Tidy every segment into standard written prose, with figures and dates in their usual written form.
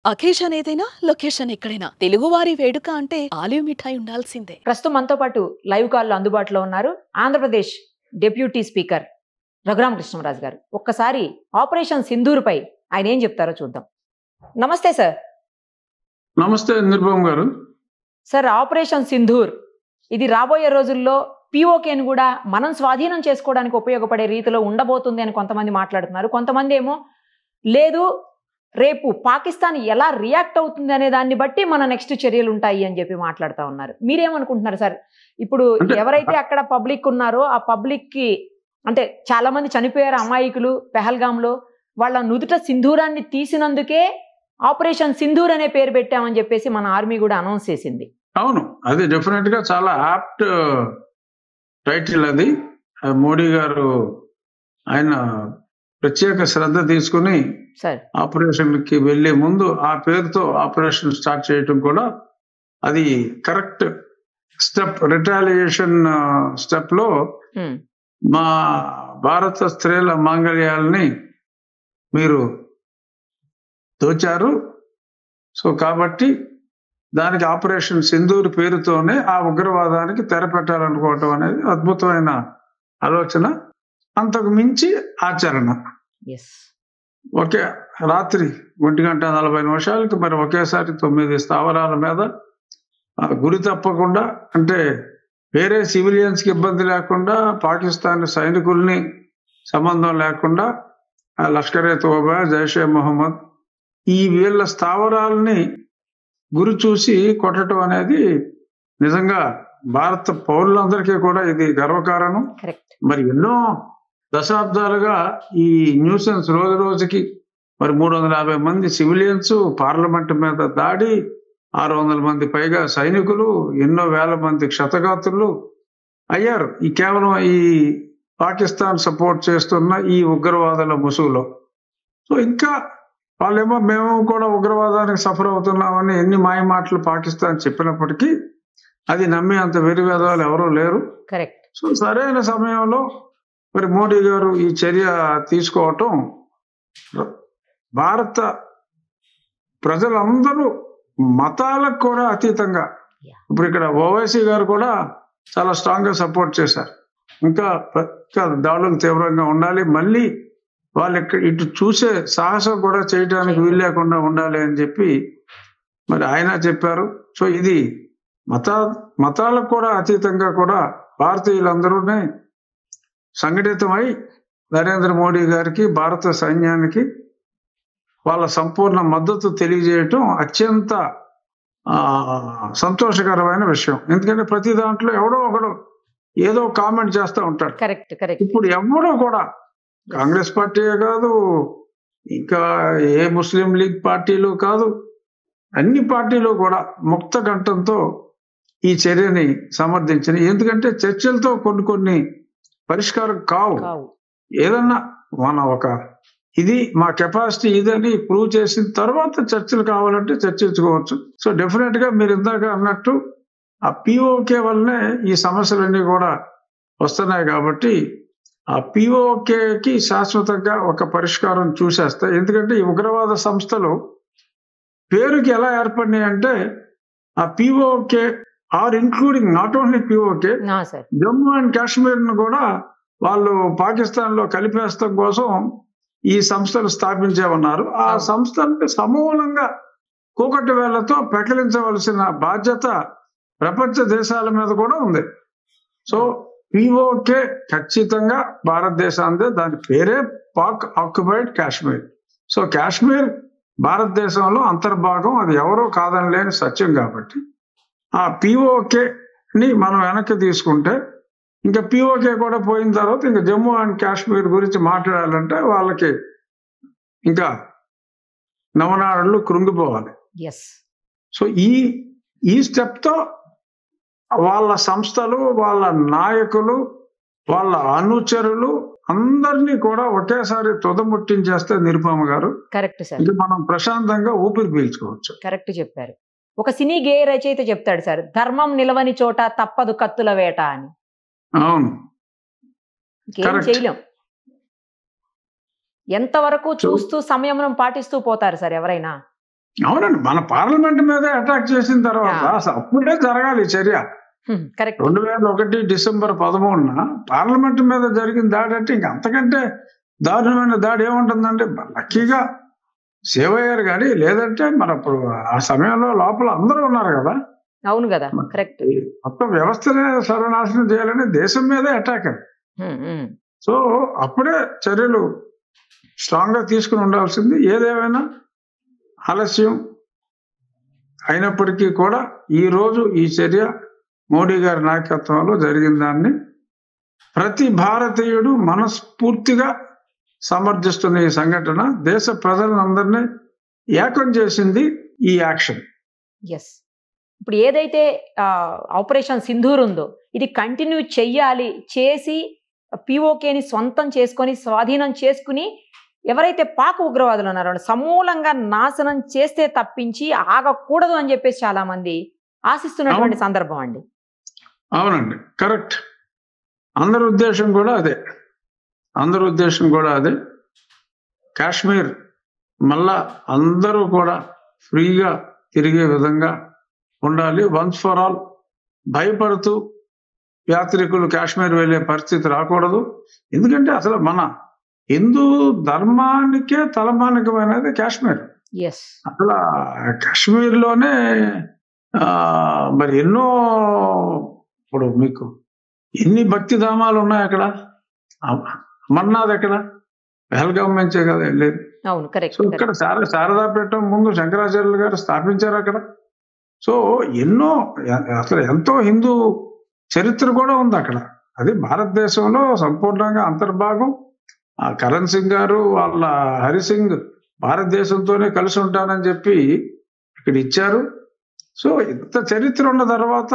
Occasion ఏదైనా location ఎక్కడైనా తెలుగువారి వేడుక అంటే ఆలివ్ మిఠాయి ఉండాల్సిందే. ప్రస్తుతం మనతో పాటు లైవ్ కాల్లో అందుబాటులో ఉన్నారు ఆంధ్రప్రదేశ్ డిప్యూటీ స్పీకర్ రఘురామకృష్ణరాజు గారు. ఒక్కసారి ఆపరేషన్ సింధూర్ పై ఆయన ఏం చెప్తారో చూద్దాం. నమస్తే సార్. నమస్తే నిర్భవం గారు. సార్, ఆపరేషన్ సింధూర్ ఇది రాబోయే రోజుల్లో పిఓకేని కూడా మనం స్వాధీనం చేసుకోవడానికి ఉపయోగపడే రీతిలో ఉండబోతుంది అని కొంతమంది మాట్లాడుతున్నారు. కొంతమంది ఏమో లేదు, రేపు పాకిస్తాన్ ఎలా రియాక్ట్ అవుతుంది అనే దాన్ని బట్టి మన నెక్స్ట్ చర్యలు ఉంటాయి అని చెప్పి మాట్లాడుతూ ఉన్నారు. మీరేమనుకుంటున్నారు సార్? ఇప్పుడు ఎవరైతే అక్కడ పబ్లిక్ ఉన్నారో ఆ పబ్లిక్ కి అంటే చాలా మంది చనిపోయారు అమాయకులు పెహల్గాంలో, వాళ్ళ నుదుట సింధూరాన్ని తీసినందుకే ఆపరేషన్ సింధూర్ అనే పేరు పెట్టామని చెప్పేసి మన ఆర్మీ కూడా అనౌన్స్ చేసింది. అవును, అది డెఫినెట్ గా చాలా యాప్ట్ టైటిల్. అది మోడీ గారు ఆయన ప్రత్యేక శ్రద్ధ తీసుకుని ఆపరేషన్ కి వెళ్లే ముందు ఆ పేరుతో ఆపరేషన్ స్టార్ట్ చేయటం కూడా అది కరెక్ట్ స్టెప్. రిటాలియేషన్ స్టెప్ లో మా భారత స్త్రీల మాంగళ్యాలని మీరు దోచారు. సో కాబట్టి దానికి ఆపరేషన్ సింధూర్ పేరుతోనే ఆ ఉగ్రవాదానికి తెరపెట్టాలనుకోవటం అనేది అద్భుతమైన ఆలోచన, అంతకు మించి ఆచరణ. ఒకే రాత్రి 1:40 మరి ఒకేసారి 9 స్థావరాల మీద గురి తప్పకుండా, అంటే వేరే సివిలియన్స్ కి ఇబ్బంది లేకుండా, పాకిస్తాన్ సైనికుల్ని సంబంధం లేకుండా లష్కరే తోబా, జైషే మొహమ్మద్ ఈ వీళ్ళ స్థావరాలని గురి చూసి కొట్టడం అనేది నిజంగా భారత పౌరులందరికీ కూడా ఇది గర్వకారణం. మరి ఎన్నో దశాబ్దాలుగా ఈ న్యూసెన్స్ రోజు రోజుకి మరి 350 మంది సివిలియన్స్, పార్లమెంట్ మీద దాడి, 600 మంది పైగా సైనికులు, ఎన్నో వేల మంది క్షతగాత్రులు అయ్యారు ఈ కేవలం ఈ పాకిస్తాన్ సపోర్ట్ చేస్తున్న ఈ ఉగ్రవాదుల ముసుగులో. సో ఇంకా వాళ్ళేమో మేము కూడా ఉగ్రవాదానికి సఫర్ అవుతున్నామని ఎన్ని మాయ మాటలు పాకిస్తాన్ చెప్పినప్పటికీ అది నమ్మే అంత వెరివేదాలు ఎవరూ లేరు. సో సరైన సమయంలో మరి మోడీ గారు ఈ చర్య తీసుకోవటం భారత ప్రజలందరూ మతాలకు కూడా అతీతంగా, ఇప్పుడు ఇక్కడ ఓవైసీ గారు కూడా చాలా స్ట్రాంగ్ గా సపోర్ట్ చేశారు. ఇంకా దాడులు తీవ్రంగా ఉండాలి, మళ్ళీ వాళ్ళు ఇటు చూసే సాహసం కూడా చేయడానికి వీలు లేకుండా ఉండాలి అని చెప్పి మరి ఆయన చెప్పారు. సో ఇది మతాలకు కూడా అతీతంగా కూడా భారతీయులందరూనే సంఘటితమై నరేంద్ర మోడీ గారికి, భారత సైన్యానికి వాళ్ళ సంపూర్ణ మద్దతు తెలియజేయటం అత్యంత సంతోషకరమైన విషయం. ఎందుకంటే ప్రతి దాంట్లో ఎవడో ఒకడు ఏదో కామెంట్ చేస్తూ ఉంటాడు. ఇప్పుడు ఎవడో కూడా కాంగ్రెస్ పార్టీయే కాదు, ఇంకా ఏ ముస్లిం లీగ్ పార్టీలు కాదు, అన్ని పార్టీలు కూడా ముక్త కంఠంతో ఈ చర్యని సమర్థించినాయి. ఎందుకంటే చర్చలతో కొన్ని పరిష్కారం కావు. ఏదన్నా మన ఇది మా కెపాసిటీ ఇదని ప్రూవ్ చేసిన తర్వాత చర్చలు కావాలంటే చర్చించుకోవచ్చు. సో డెఫినెట్ గా మీరు ఇందాక అన్నట్టు ఆ పిఓకే వల్లనే ఈ సమస్యలన్నీ కూడా వస్తున్నాయి. కాబట్టి ఆ పిఓకేకి శాశ్వతంగా ఒక పరిష్కారం చూసేస్తాయి. ఎందుకంటే ఈ ఉగ్రవాద సంస్థలు పేరుకి ఎలా ఏర్పడినాయి అంటే ఆ POK are including not only POK, Jammu and Kashmir ను కూడా వాళ్ళు పాకిస్తాన్ లో కలిపేస్తాం కోసం ఈ సంస్థలు స్థాపించేమన్నారు. ఆ సంస్థల్ని సమూలంగా కూకటి వేళ్లతో పెకలించవలసిన బాధ్యత ప్రపంచ దేశాల మీద కూడా ఉంది. సో పిఓకే ఖచ్చితంగా భారతదేశాందే, దాని పేరే పాక్ ఆక్యుపైడ్ కాశ్మీర్. సో కాశ్మీర్ భారతదేశంలో అంతర్భాగం, అది ఎవరో కాదనలేని సత్యం. కాబట్టి ఆ పిఓకేని మనం వెనక్కి తీసుకుంటే ఇంకా పిఓకే కూడా పోయిన తర్వాత ఇంకా జమ్మూ అండ్ కాశ్మీర్ గురించి మాట్లాడాలంటే వాళ్ళకి ఇంకా నవనాడులు కృంగిపోవాలి. సో ఈ స్టెప్ తో వాళ్ళ సంస్థలు, వాళ్ళ నాయకులు, వాళ్ళ అనుచరులు అందరినీ కూడా ఒకేసారి తుదముట్టించేస్తే నిరుపమ గారు ఇది మనం ప్రశాంతంగా ఊపిరి పీల్చుకోవచ్చు. కరెక్ట్ చెప్పారు. ఒక సినీ గేయ రచయిత చెప్తాడు సార్, ధర్మం నిలవని చోట తప్పదు కత్తుల వేట అని. అవును, చేయలేం. ఎంతవరకు చూస్తూ సంయమనం పాటిస్తూ పోతారు సార్ ఎవరైనా? అవునండి, మన పార్లమెంట్ మీద అటాక్ చేసిన తర్వాత అసలు అప్పుడే జరగాలి ఈ చర్య. కరెక్ట్. 2001 డిసెంబర్ 13న పార్లమెంట్ మీద జరిగిన దాడి అంటే ఇంక అంతకంటే దారుణమైన దాడి ఏముంటుందండి? లక్కీగా సేవ్ అయ్యారు కానీ, లేదంటే మరి అప్పుడు ఆ సమయంలో లోపల అందరూ ఉన్నారు కదా. అవును కదా, కరెక్ట్. మొత్తం వ్యవస్థనే సర్వనాశనం చేయాలని దేశం మీదే అటాక్ అది. సో అప్పుడే చర్యలు స్ట్రాంగ్ గా తీసుకుని ఉండాల్సింది. ఏదేమైనా ఆలస్యం అయినప్పటికీ కూడా ఈ రోజు ఈ చర్య మోడీ గారి నాయకత్వంలో జరిగిన దాన్ని ప్రతి భారతీయుడు మనస్ఫూర్తిగా సమర్థిస్తున్న ఈ సంఘటన దేశ ప్రజలందరినీ ఏకం చేసింది ఈ యాక్షన్. ఎస్. ఇప్పుడు ఏదైతే ఆపరేషన్ సింధూర్ ఉందో ఇది కంటిన్యూ చెయ్యాలి, చేసి పిఓకేని సొంతం చేసుకొని స్వాధీనం చేసుకుని ఎవరైతే పాక్ ఉగ్రవాదులు ఉన్నారో సమూలంగా నాశనం చేస్తే తప్పించి ఆగకూడదు అని చెప్పేసి చాలా మంది ఆశిస్తున్నటువంటి సందర్భం అండి. అవునండి, కరెక్ట్. అందరి ఉద్దేశం కూడా అదే. కాశ్మీర్ మళ్ళా అందరూ కూడా ఫ్రీగా తిరిగే విధంగా ఉండాలి. వన్స్ ఫర్ ఆల్ భయపడుతూ యాత్రికులు కాశ్మీర్ వెళ్ళే పరిస్థితి రాకూడదు. ఎందుకంటే అసలు మన హిందూ ధర్మానికే తలమానికమైనది కాశ్మీర్. అసలు కాశ్మీర్లోనే మరి ఎన్నో, ఇప్పుడు మీకు ఎన్ని భక్తి ధామాలు ఉన్నాయి అక్కడ. అమర్నాథ్ ఎక్కడ? పహల్గాం నుంచే కదా వెళ్ళేది. సో ఇక్కడ శారదాపీఠం ముందు శంకరాచార్యులు గారు స్థాపించారు అక్కడ. సో ఎన్నో, అసలు ఎంతో హిందూ చరిత్ర కూడా ఉంది అక్కడ. అది భారతదేశంలో సంపూర్ణంగా అంతర్భాగం. ఆ కరణ్ సింగ్ గారు వాళ్ళ హరిసింగ్ భారతదేశంతోనే కలిసి ఉంటానని చెప్పి ఇక్కడ ఇచ్చారు. సో ఇంత చరిత్ర ఉన్న తర్వాత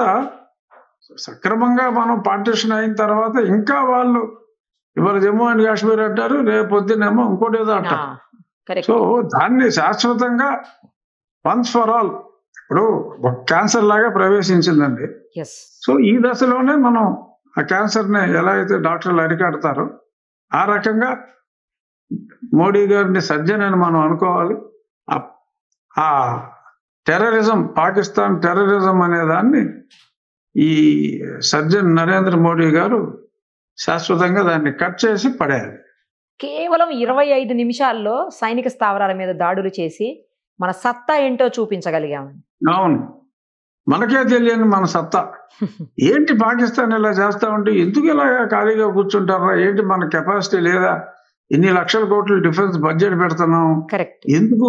సక్రమంగా మనం పార్టీషన్ అయిన తర్వాత ఇంకా వాళ్ళు ఇవాళ జమ్మూ అండ్ కాశ్మీర్ అంటారు, రేపు పొద్దునేమో ఇంకోటి ఏదో అంటారు. సో దాన్ని శాశ్వతంగా వన్స్ ఫర్ ఆల్ ఇప్పుడు ఒక క్యాన్సర్ లాగా ప్రవేశించిందండి. సో ఈ దశలోనే మనం ఆ క్యాన్సర్ని ఎలా అయితే డాక్టర్లు అరికడతారో ఆ రకంగా మోడీ గారిని సర్జన్ అని మనం అనుకోవాలి. ఆ టెర్రరిజం, పాకిస్తాన్ టెర్రరిజం అనే దాన్ని ఈ సర్జన్ నరేంద్ర మోడీ గారు శాశ్వతంగా దాన్ని కట్ చేసి పడేయాలి. కేవలం 25 నిమిషాల్లో సైనిక స్థావరాల మీద దాడులు చేసి మన సత్తా ఏంటో చూపించగలిగామండి. అవును, మనకే తెలియని మన సత్తా ఏంటి. పాకిస్తాన్ ఇలా చేస్తా ఉంటే ఎందుకు ఇలా ఖాళీగా కూర్చుంటారా? ఏంటి మన కెపాసిటీ లేదా? ఇన్ని లక్షల కోట్లు డిఫెన్స్ బడ్జెట్ పెడుతున్నాం, ఎందుకు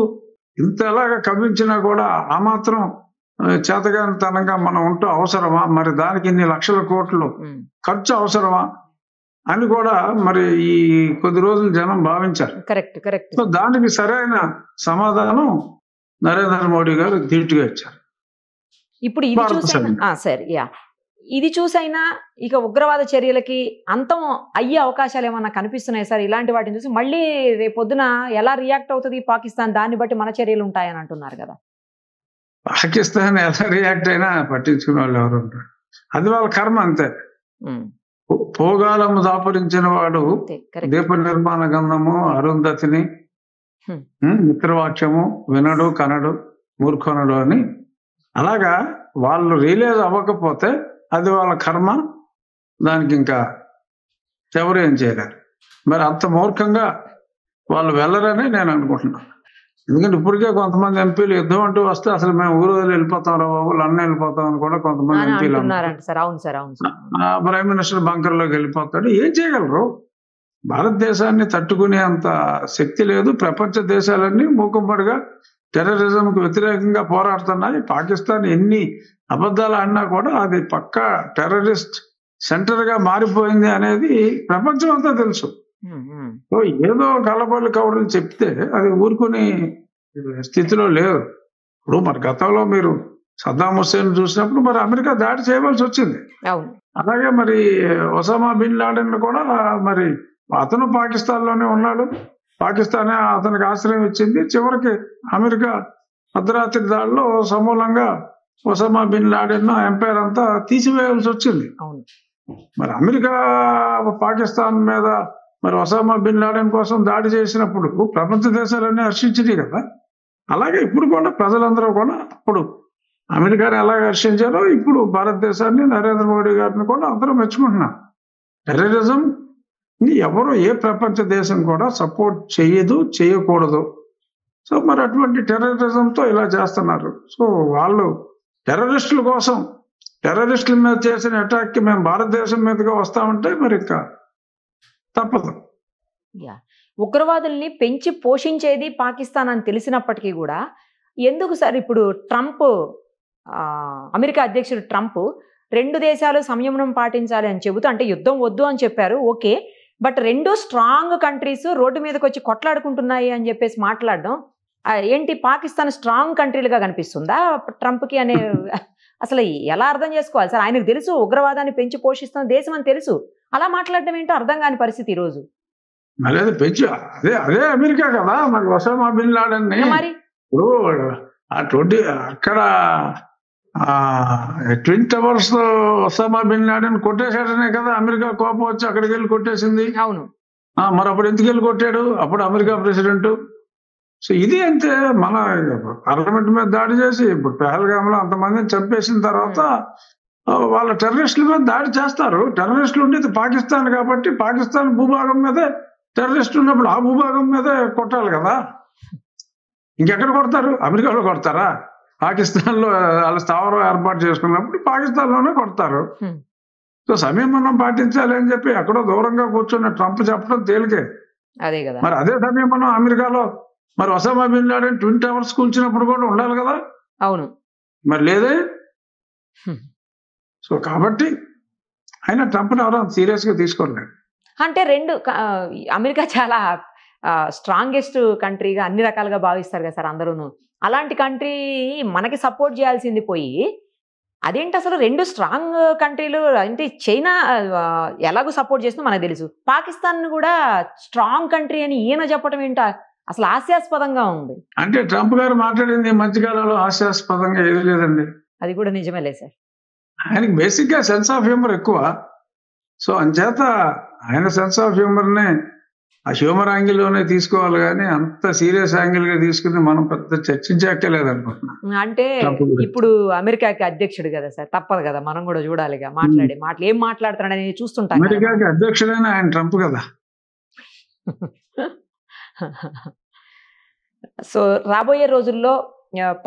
ఇంత ఎలాగా కవ్వించినా కూడా ఆ మాత్రం చేతగానితనంగా మనం ఉంటూ అవసరమా? మరి దానికి ఇన్ని లక్షల కోట్లు ఖర్చు అవసరమా అని కూడా మరి ఈ కొద్ది రోజులు జనం భావించారు. సో దానికి సరైన సమాధానం నరేంద్ర మోడీ గారు ధీటుగా ఇచ్చారు. ఇప్పుడు ఇది చూసైనా ఇక ఉగ్రవాద చర్యలకి అంతం అయ్యే అవకాశాలు ఏమన్నా కనిపిస్తున్నాయి సార్? ఇలాంటి వాటిని చూసి మళ్ళీ రేపొద్దున ఎలా రియాక్ట్ అవుతుంది పాకిస్తాన్, దాన్ని బట్టి మన చర్యలు ఉంటాయని అంటున్నారు కదా. పాకిస్తాన్ ఎలా రియాక్ట్ అయినా పట్టించుకునే వాళ్ళు ఎవరు ఉంటారు? అది వాళ్ళ కర్మ అంతే. భోగాలము దాపురించిన వాడు దీప నిర్మాణ గంధము అరుంధతిని మిత్రవాక్యము వినడు కనడు మూర్ఖనుడు అని, అలాగా వాళ్ళు రియలైజ్ అవ్వకపోతే అది వాళ్ళ కర్మ, దానికి ఇంకా ఎవరు ఏం చేయలేరు. మరి అంత మూర్ఖంగా వాళ్ళు వెళ్ళరని నేను అనుకుంటున్నాను. ఎందుకంటే ఇప్పటికే కొంతమంది ఎంపీలు యుద్ధం అంటూ వస్తే అసలు మేము ఊరు వెళ్ళిపోతాం రా బాబు, లండన్ వెళ్ళిపోతాం అని కూడా కొంతమంది ఎంపీలు ప్రైమ్ మినిస్టర్ బంకర్ లోకి వెళ్ళిపోతాడు. ఏం చేయగలరు? భారతదేశాన్ని తట్టుకునే అంత శక్తి లేదు. ప్రపంచ దేశాలన్నీ మూకుమ్మడిగా టెర్రరిజంకు వ్యతిరేకంగా పోరాడుతున్నాయి. పాకిస్తాన్ ఎన్ని అబద్ధాలు ఆడినా కూడా అది పక్కా టెర్రరిస్ట్ సెంటర్ గా మారిపోయింది అనేది ప్రపంచం అంతా తెలుసు. సో ఏదో కలబొల్లి కౌడలు చెప్తే అది ఊరుకునే స్థితిలో లేదు. ఇప్పుడు మరి గతంలో మీరు సద్దాం హుస్సేన్ చూసినప్పుడు మరి అమెరికా దాడి చేయవలసి వచ్చింది. అలాగే మరి ఒసామా బిన్ లాడెన్ కూడా మరి అతను పాకిస్తాన్ లోనే ఉన్నాడు, పాకిస్తానే అతనికి ఆశ్రయం ఇచ్చింది. చివరికి అమెరికా అర్ధరాత్రి దాడిలో సమూలంగా ఒసామా బిన్ లాడెన్ ఎంపైర్ అంతా తీసివేయాల్సి వచ్చింది. మరి అమెరికా పాకిస్తాన్ మీద మరి ఒసామా బిన్ లాడెన్ కోసం దాడి చేసినప్పుడు ప్రపంచ దేశాలన్నీ హర్షించినాయి కదా. అలాగే ఇప్పుడు కూడా ప్రజలందరూ కూడా అప్పుడు అమెరికాని ఎలా హర్షించారో ఇప్పుడు భారతదేశాన్ని నరేంద్ర మోడీ గారిని కూడా అందరూ మెచ్చుకుంటున్నారు. టెర్రరిజం ఎవరు ఏ ప్రపంచ దేశం కూడా సపోర్ట్ చేయదు, చేయకూడదు. సో మరి అటువంటి టెర్రరిజంతో ఇలా చేస్తున్నారు. సో వాళ్ళు టెర్రరిస్టుల కోసం, టెర్రరిస్టుల మీద చేసిన అటాక్కి మేము భారతదేశం మీదుగా వస్తామంటే మరి ఇంకా తప్పదు. ఉగ్రవాదుల్ని పెంచి పోషించేది పాకిస్తాన్ అని తెలిసినప్పటికీ కూడా ఎందుకు సార్ ఇప్పుడు ట్రంప్, అమెరికా అధ్యక్షుడు ట్రంప్ 2 దేశాలు సంయమనం పాటించాలి అని చెబుతూ, అంటే యుద్ధం వద్దు అని చెప్పారు, okay, but 2 strong countries road మీదకి వచ్చి కొట్లాడుకుంటున్నాయి అని చెప్పేసి మాట్లాడడం ఏంటి? పాకిస్తాన్ స్ట్రాంగ్ కంట్రీలుగా కనిపిస్తుందా ట్రంప్కి అనే? అసలు ఎలా అర్థం చేసుకోవాలి సార్? ఆయనకు తెలుసు ఉగ్రవాదాన్ని పెంచి పోషిస్తున్న దేశం అని తెలుసు, అలా మాట్లాడడం ఏంటో అర్థం కాని పరిస్థితి ఈరోజు. అదే పెంచు, అదే అదే అమెరికా కదా మరి ఒసామా బిన్ లాడెన్ మరి ఇప్పుడు అక్కడ twin towers Osama bin Laden కొట్టేశాడనే కదా అమెరికా కోపం వచ్చి అక్కడికి వెళ్ళి కొట్టేసింది. అవును, మరి అప్పుడు ఎందుకు వెళ్ళి కొట్టాడు అప్పుడు అమెరికా ప్రెసిడెంట్? సో ఇది అంతే, మన పార్లమెంట్ మీద దాడి చేసి ఇప్పుడు పెహల్గాంలో అంతమందిని చంపేసిన తర్వాత వాళ్ళ టెర్రరిస్టుల మీద దాడి చేస్తారు. టెర్రరిస్టులు ఉండేది పాకిస్తాన్ కాబట్టి పాకిస్తాన్ భూభాగం మీదే టెర్రరిస్ట్ ఉన్నప్పుడు ఆ భూభాగం మీదే కొట్టాలి కదా. ఇంకెక్కడ కొడతారు? అమెరికాలో కొడతారా? పాకిస్తాన్లో వాళ్ళ స్థావరం ఏర్పాటు చేసుకున్నప్పుడు పాకిస్తాన్లోనే కొడతారు. సో సంయమనం పాటించాలి అని చెప్పి ఎక్కడో దూరంగా కూర్చున్న ట్రంప్ చెప్పడం తేలికే. అదే కదా. మరి అదే సంయమనం అమెరికాలో మరి Osama bin Laden twin towers కూల్చినప్పుడు కూడా ఉండాలి కదా. అవును, మరి లేదే. సో కాబట్టి ఆయన ట్రంప్ని ఎవరో సీరియస్ గా తీసుకోలేదు. అంటే అమెరికా చాలా స్ట్రాంగెస్ట్ కంట్రీగా అన్ని రకాలుగా భావిస్తారు కదా సార్ అందరూను. అలాంటి కంట్రీ మనకి సపోర్ట్ చేయాల్సింది పోయి అదేంటి అసలు 2 స్ట్రాంగ్ కంట్రీలు అంటే చైనా ఎలాగో సపోర్ట్ చేస్తుందో మనకు తెలుసు, పాకిస్తాన్ కూడా స్ట్రాంగ్ కంట్రీ అని ఈయన చెప్పడం ఏంటో అసలు హాస్యాస్పదంగా ఉంది. అంటే ట్రంప్ గారు మాట్లాడింది మధ్యకాలంలో హాస్యాస్పదంగా ఏది లేదండి. అది కూడా నిజమేలే సార్. ఆయనకి బేసిక్ గా సెన్స్ ఆఫ్ హ్యూమర్ ఎక్కువ. సో అంచేత ఆయన సెన్స్ ఆఫ్ హ్యూమర్ ని ఆ హ్యూమర్ యాంగిల్ లోనే తీసుకోవాలి కానీ అంత సీరియస్ యాంగిల్ గా తీసుకుని మనం పెద్ద చర్చించక్కర్లేదు అనుకుంటున్నా. అంటే ఇప్పుడు అమెరికాకి అధ్యక్షుడు కదా సార్, తప్పదు కదా మనం కూడా చూడాలిగా, మాటలు ఏం మాట్లాడుతున్నాడని చూస్తుంటాం. అమెరికాకి అధ్యక్షుడైన ఆయన ట్రంప్ కదా. సో రాబోయే రోజుల్లో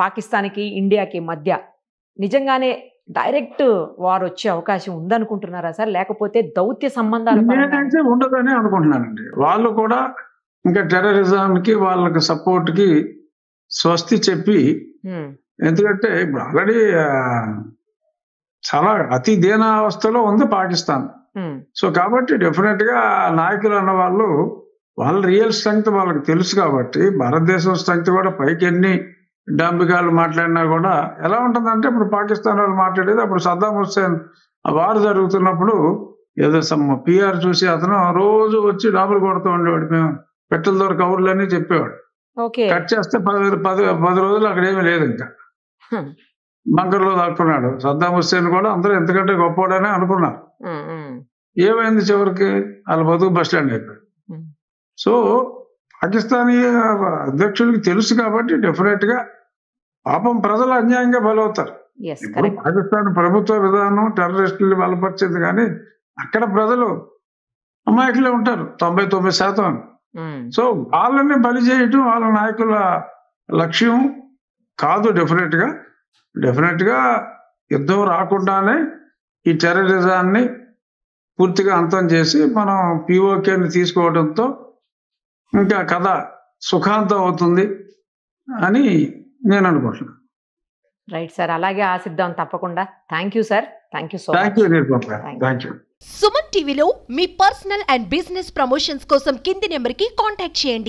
పాకిస్తాన్కి ఇండియాకి మధ్య నిజంగానే డైరెక్ట్ వార్ వచ్చే అవకాశం ఉందనుకుంటున్నారా సార్, లేకపోతే దౌత్య సంబంధాలు? నేనైతే ఉండదని అనుకుంటున్నానండి. వాళ్ళు కూడా ఇంకా టెర్రరిజంకి వాళ్ళకి సపోర్ట్ కి స్వస్తి చెప్పి, ఎందుకంటే ఇప్పుడు ఆల్రెడీ చాలా అతి దీనావస్థలో ఉంది పాకిస్తాన్. సో కాబట్టి డెఫినెట్ గా నాయకులు అన్న వాళ్ళు వాళ్ళ రియల్ స్ట్రెంగ్త్ వాళ్ళకి తెలుసు కాబట్టి, భారతదేశం స్ట్రెంగ్త్ కూడా పైకి ఎన్ని డాంబికాలు మాట్లాడినా కూడా ఎలా ఉంటుందంటే, ఇప్పుడు పాకిస్తాన్ వాళ్ళు మాట్లాడేది అప్పుడు సద్దాం హుస్సేన్ వారు జరుగుతున్నప్పుడు ఏదో పిఆర్ చూసి అతను రోజు వచ్చి డబ్బులు కొడుతూ ఉండేవాడు. మేము పెట్టెల దొర కబుర్లన్నీ చెప్పేవాడు. కట్ చేస్తే 10 రోజులు అక్కడ ఏమీ లేదు, ఇంకా బంకర్లో దాక్కున్నాడు. సద్దాం హుస్సేన్ కూడా అందరూ ఎందుకంటే గొప్పవాడనే అనుకున్నారు. ఏమైంది చివరికి? వాళ్ళ బతుకు బస్ స్టాండ్ అయిపోయాడు. సో పాకిస్తానీ అధ్యక్షుడికి తెలుసు కాబట్టి డెఫినెట్ గా పాపం ప్రజలు అన్యాయంగా బలవుతారు. పాకిస్తాన్ ప్రభుత్వ విధానం టెర్రరిస్టులు బలపరిచింది కానీ అక్కడ ప్రజలు అమాయకులే ఉంటారు 99%. సో వాళ్ళని బలి చేయటం వాళ్ళ నాయకుల లక్ష్యం కాదు. డెఫినెట్ గా యుద్ధం రాకుండానే ఈ టెర్రరిజాన్ని పూర్తిగా అంతం చేసి మనం పిఓకేని తీసుకోవడంతో ఇంకా కథ సుఖాంతం అవుతుంది అని నేను అనుకుంటున్నాను. రైట్ సార్, అలాగే ఆశిద్దాం తప్పకుండా. Thank you sir. Thank you so much. Suman టీవీలో మీ పర్సనల్ అండ్ బిజినెస్ ప్రమోషన్స్ కోసం కింది నెంబర్కి కాంటాక్ట్ చేయండి.